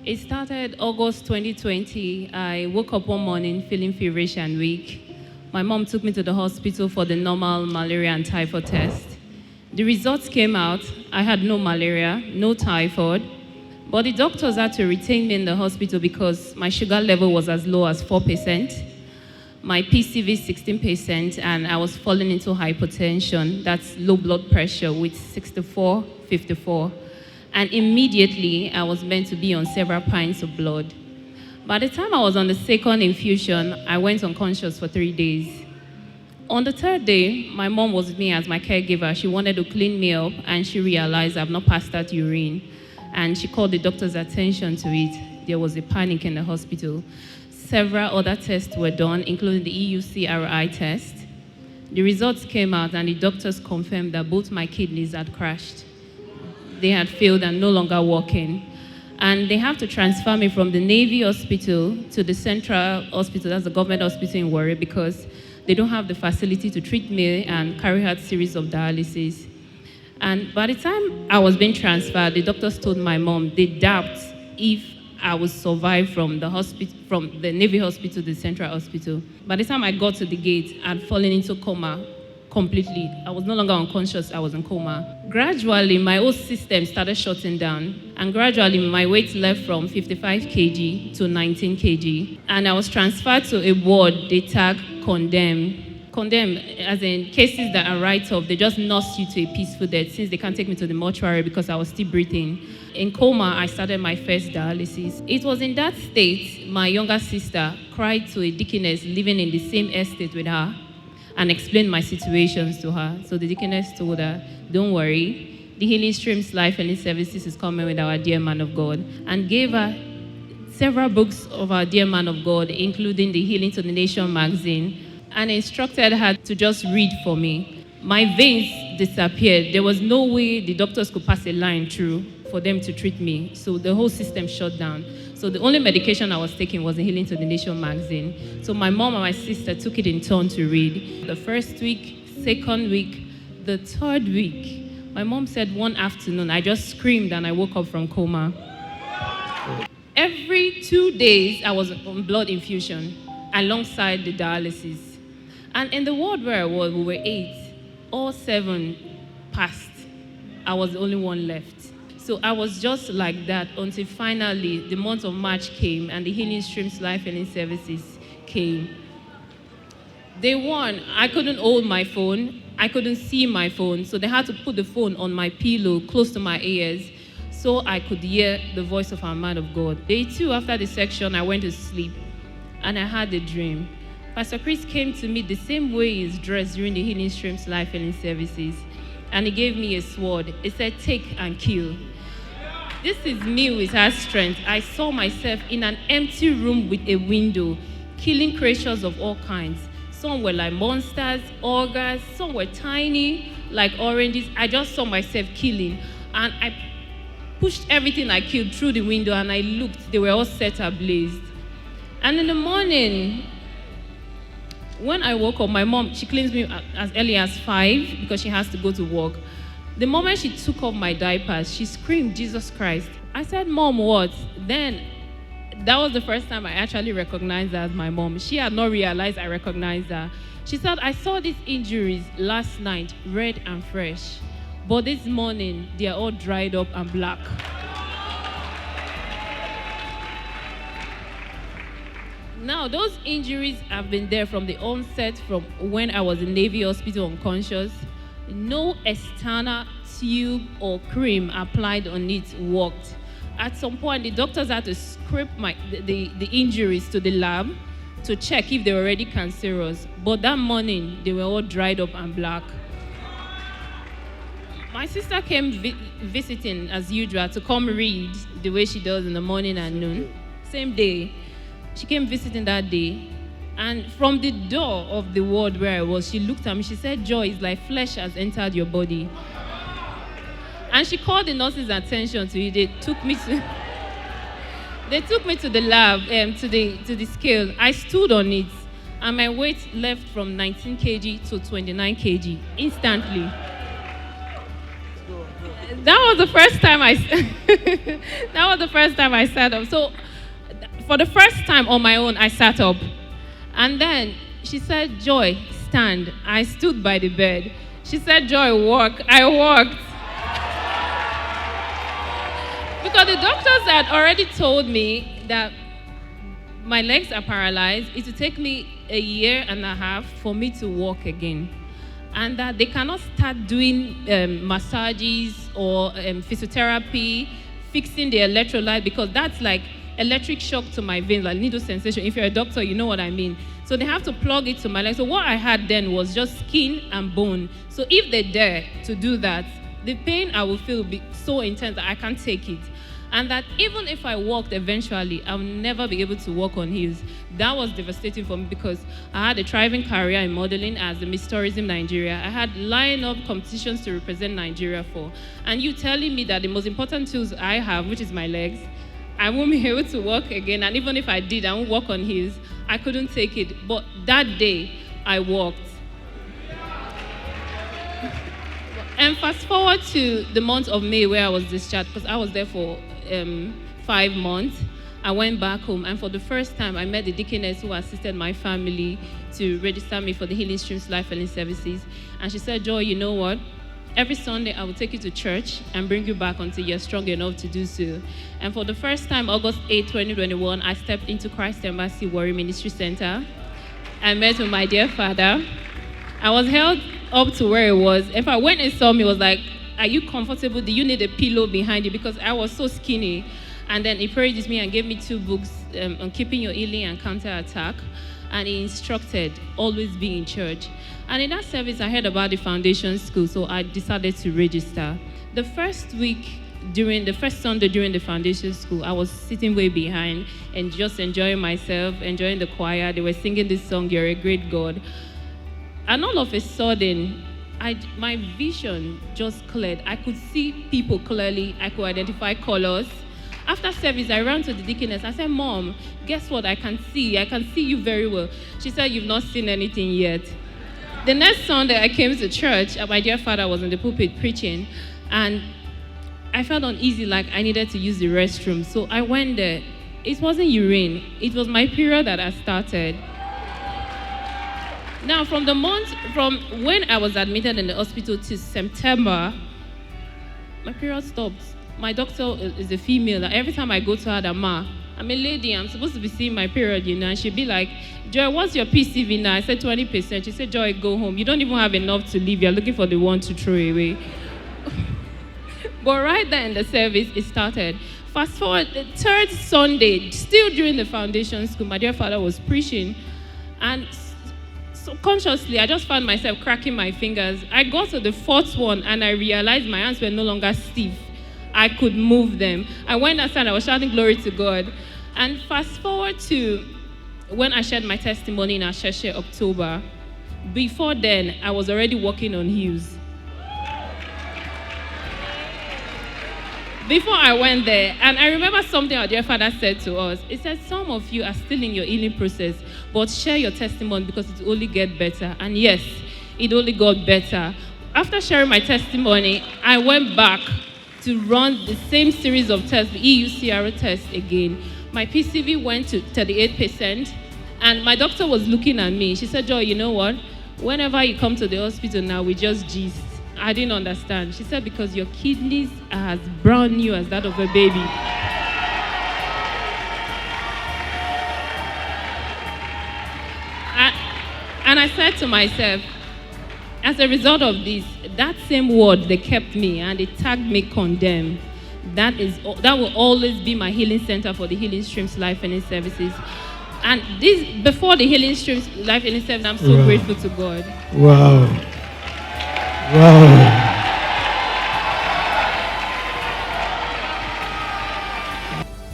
It started August 2020. I woke up one morning feeling feverish and weak. My mom took me to the hospital for the normal malaria and typhoid test. The results came out. I had no malaria, no typhoid, but the doctors had to retain me in the hospital because my sugar level was as low as 4%, my PCV 16%, and I was falling into hypertension. That's low blood pressure with 64, 54. And immediately, I was meant to be on several pints of blood. By the time I was on the second infusion, I went unconscious for 3 days. On the third day, my mom was with me as my caregiver. She wanted to clean me up, and she realized I've not passed out urine. And she called the doctor's attention to it. There was a panic in the hospital. Several other tests were done, including the EUCRI test. The results came out, and the doctors confirmed that both my kidneys had crashed. They had failed and no longer working. And they have to transfer me from the Navy Hospital to the Central Hospital, that's the government hospital in Warri, because they don't have the facility to treat me and carry out a series of dialysis. And by the time I was being transferred, the doctors told my mom they doubt if I would survive from the hospital, from the Navy Hospital to the Central Hospital. By the time I got to the gate, I'd fallen into coma completely. I was no longer unconscious, I was in coma. Gradually, my whole system started shutting down, and gradually my weight left from 55 kg to 19 kg. And I was transferred to a ward they tag condemn. Condemn, as in cases that are write-off, they just nurse you to a peaceful death since they can't take me to the mortuary because I was still breathing. In coma, I started my first dialysis. It was in that state my younger sister cried to a deaconess living in the same estate with her and explained my situations to her. So the deaconess told her, don't worry, the Healing Streams Life Healing Services is coming with our dear man of God, and gave her several books of our dear man of God, including the Healing to the Nation magazine, and instructed her to just read for me. My veins disappeared. There was no way the doctors could pass a line through for them to treat me. So the whole system shut down. So the only medication I was taking was the Healing to the Nation magazine. So my mom and my sister took it in turn to read. The first week, second week, the third week, my mom said one afternoon, I just screamed and I woke up from coma. Every 2 days, I was on blood infusion alongside the dialysis. And in the ward where I was, we were 8. All 7 passed. I was the only one left. So I was just like that until finally the month of March came and the Healing Streams Life Healing Services came. Day one, I couldn't hold my phone. I couldn't see my phone. So they had to put the phone on my pillow close to my ears so I could hear the voice of our man of God. Day 2, after the section, I went to sleep and I had a dream. Pastor Chris came to me the same way he's dressed during the Healing Streams Life Healing Services, and he gave me a sword. He said, take and kill. This is me with her strength. I saw myself in an empty room with a window, killing creatures of all kinds. Some were like monsters, ogres, some were tiny, like oranges. I just saw myself killing, and I pushed everything I killed through the window, and I looked. They were all set ablaze. And in the morning, when I woke up, my mom, she cleans me as early as 5 because she has to go to work. The moment she took off my diapers, she screamed, Jesus Christ. I said, Mom, what? Then, that was the first time I actually recognized her as my mom. She had not realized I recognized her. She said, I saw these injuries last night, red and fresh. But this morning, they are all dried up and black. Now, those injuries have been there from the onset, from when I was in Navy Hospital unconscious. No external tube or cream applied on it worked. At some point, the doctors had to scrape the injuries to the lab to check if they were already cancerous. But that morning, they were all dried up and black. My sister came visiting as usual to come read the way she does in the morning and noon. Same day. She came visiting that day, and from the door of the ward where I was, she looked at me, she said, Joy, it's like flesh has entered your body. And she called the nurses' attention to it. They took me to the lab, to the scale. I stood on it, and my weight left from 19 kg to 29 kg instantly. That was the first time that was the first time I sat up. So for the first time on my own, I sat up. And then she said, Joy, stand. I stood by the bed. She said, Joy, walk. I walked. Because the doctors had already told me that my legs are paralyzed. It will take me a year and a half for me to walk again. And that they cannot start doing massages or physiotherapy, fixing the electrolyte, because that's like electric shock to my veins, like needle sensation. If you're a doctor, you know what I mean. So they have to plug it to my leg. So what I had then was just skin and bone. So if they dare to do that, the pain I will feel will be so intense that I can't take it. And that even if I walked eventually, I'll never be able to walk on heels. That was devastating for me because I had a thriving career in modeling as a Miss Tourism Nigeria. I had line-up competitions to represent Nigeria for. And you telling me that the most important tools I have, which is my legs, I won't be able to walk again. And even if I did, I won't walk on heels. I couldn't take it. But that day, I walked. And fast forward to the month of May where I was discharged, because I was there for 5 months. I went back home, and for the first time, I met the deaconess who assisted my family to register me for the Healing Streams Life Healing Services. And she said, Joy, you know what? Every Sunday, I will take you to church and bring you back until you're strong enough to do so. And for the first time, August 8, 2021, I stepped into Christ Embassy Warri Ministry Center. I met with my dear father. I was held up to where it was. If I went and saw me, it was like, are you comfortable? Do you need a pillow behind you? Because I was so skinny. And then he prayed with me and gave me 2 books on keeping your healing and counterattack. And he instructed, always be in church. And in that service, I heard about the foundation school, so I decided to register. The first Sunday during the foundation school, I was sitting way behind and just enjoying myself, enjoying the choir. They were singing this song, You're a Great God. And all of a sudden, my vision just cleared. I could see people clearly. I could identify colors. After service, I ran to the deaconess. I said, Mom, guess what? I can see you very well. She said, you've not seen anything yet. The next Sunday, I came to church, and my dear father was in the pulpit preaching, and I felt uneasy, like I needed to use the restroom. So I went there. It wasn't urine. It was my period that had started. Now, from when I was admitted in the hospital to September, my period stopped. My doctor is a female. Every time I go to her, Ma, I'm a lady. I'm supposed to be seeing my period, And she'd be like, Joy, what's your PCV now? I said 20%. She said, Joy, go home. You don't even have enough to leave. You're looking for the one to throw away. But right there in the service, it started. Fast forward, the 3rd Sunday, still during the foundation school, my dear father was preaching. And subconsciously, I just found myself cracking my fingers. I got to the 4th one, and I realized my hands were no longer stiff. I could move them. I went outside, I was shouting glory to God. And fast forward to when I shared my testimony in Asheshe, October. Before then, I was already walking on heels. Before I went there, and I remember something our dear father said to us. He said, some of you are still in your healing process, but share your testimony because it only gets better. And yes, it only got better. After sharing my testimony, I went back to run the same series of tests, the EUCR test again. My PCV went to 38%, and my doctor was looking at me. She said, Joy, you know what? Whenever you come to the hospital now, we just gist. I didn't understand. She said, because your kidneys are as brand new as that of a baby. And I said to myself, as a result of this, that same word, they kept me and they tagged me condemned. That will always be my healing center for the Healing Streams Life Healing Services. And this, before the Healing Streams Life Healing Services, I'm so grateful to God. Wow. Wow.